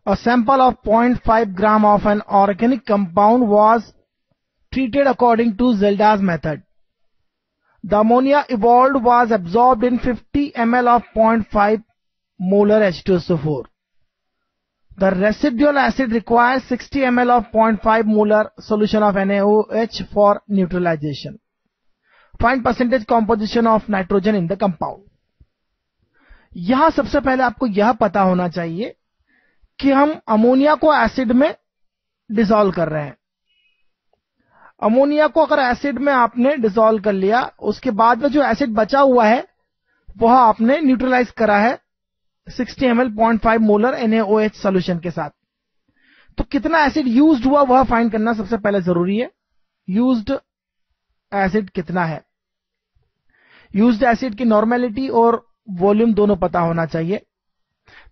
A sample of 0.5 gram of an organic compound was treated according to Zelda's method. The ammonia evolved was absorbed in 50 ml of 0.5 molar H2SO4. The residual acid requires 60 ml of 0.5 molar solution of NaOH for neutralization. Find percentage composition of nitrogen in the compound. यहां सबसे पहले आपको यह पता होना चाहिए कि हम अमोनिया को एसिड में डिसॉल्व कर रहे हैं। अमोनिया को अगर एसिड में आपने डिसॉल्व कर लिया, उसके बाद में जो एसिड बचा हुआ है वह आपने न्यूट्रलाइज करा है 60 ml 0.5 मोलर NaOH सॉल्यूशन के साथ। तो कितना एसिड यूज्ड हुआ वह फाइंड करना सबसे पहले जरूरी है। यूज्ड एसिड कितना है, यूज्ड एसिड की नॉर्मेलिटी और वॉल्यूम दोनों पता होना चाहिए।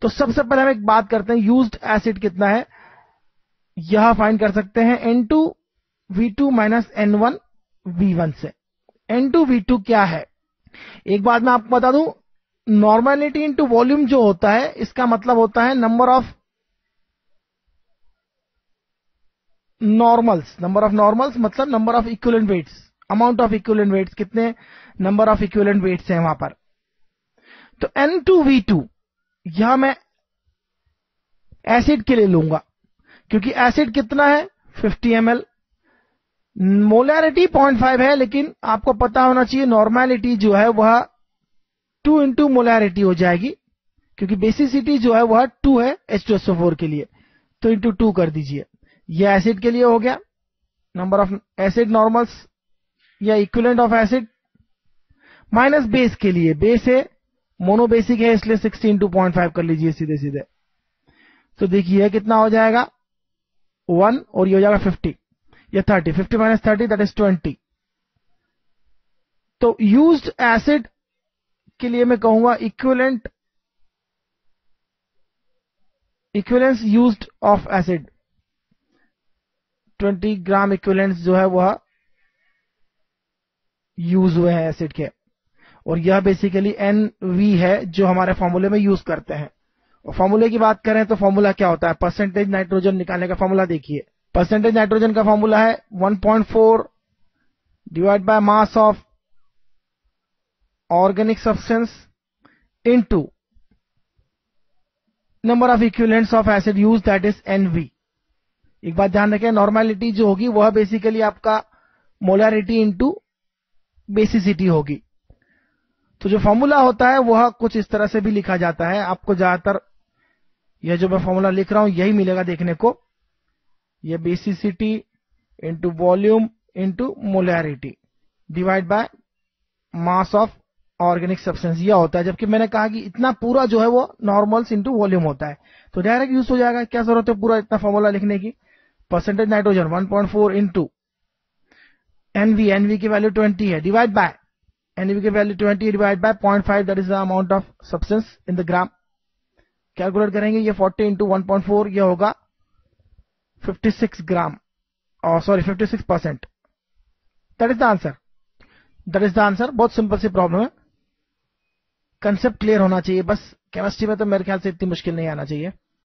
तो सबसे पहले हम एक बात करते हैं, यूज्ड एसिड कितना है यह फाइंड कर सकते हैं N2V2 माइनस N1V1 से। N2V2 क्या है, एक बात मैं आपको बता दूं, नॉर्मेलिटी इंटू वॉल्यूम जो होता है इसका मतलब होता है number of normals. Number of normals मतलब number of equivalent weights, amount of equivalent weights, कितने नंबर ऑफ इक्विवेलेंट वेट्स हैं वहां पर। तो N2V2 यह मैं एसिड के लिए लूंगा, क्योंकि एसिड कितना है 50 ml, मोलैरिटी 0.5 है, लेकिन आपको पता होना चाहिए नॉर्मेलिटी जो है वह 2 इंटू मोलैरिटी हो जाएगी, क्योंकि बेसिसिटी जो है वह 2 है H2SO4 के लिए, तो इंटू 2 कर दीजिए। यह एसिड के लिए हो गया नंबर ऑफ एसिड नॉर्मल्स या equivalent of acid, minus base के लिए, बेस है मोनोबेसिक है इसलिए 60 इंटू 0.5 कर लीजिए सीधे सीधे। तो देखिए कितना हो जाएगा 1 और ये हो जाएगा 50 या 30, 50 माइनस 30 दैट इज 20। तो यूज्ड एसिड के लिए मैं कहूंगा equivalence used of acid 20 gram equivalence जो है वह यूज हुए हैं एसिड के, और यह बेसिकली NV है जो हमारे फॉर्मूले में यूज करते हैं। और फॉर्मूले की बात करें तो फॉर्मूला क्या होता है, परसेंटेज नाइट्रोजन निकालने का फॉर्मूला देखिए। परसेंटेज नाइट्रोजन का फॉर्मूला है 1.4 divide by mass of organic substance into number of equivalents of acid use that is NV। एक बात ध्यान रखें, नॉर्मेलिटी जो होगी वह बेसिकली आपका मोलैरिटी इनटू बेसिसिटी होगी। तो जो फॉर्मूला होता है वह कुछ इस तरह से भी लिखा जाता है, आपको ज्यादातर यह जो मैं फॉर्मूला लिख रहा हूं यही मिलेगा देखने को। यह basicity into volume into molarity divide by mass of organic substance यह होता है, जबकि मैंने कहा कि इतना पूरा जो है वो नॉर्मल्स इंटू वॉल्यूम होता है, तो डायरेक्ट यूज हो जाएगा। क्या जरूरत है पूरा इतना फॉर्मूला लिखने की। परसेंटेज नाइट्रोजन 1.4 इंटू NV की वैल्यू 20 है, डिवाइड बाय NV की value 20 divide by 0.5 that is the amount of substance in the gram. Calculate करेंगे ये 40 इंटू 1.4 यह होगा 56 ग्राम, और sorry 56%। That is the answer, that is the answer. बहुत simple सी problem है, कंसेप्ट क्लियर होना चाहिए बस। केमिस्ट्री में तो मेरे ख्याल से इतनी मुश्किल नहीं आना चाहिए।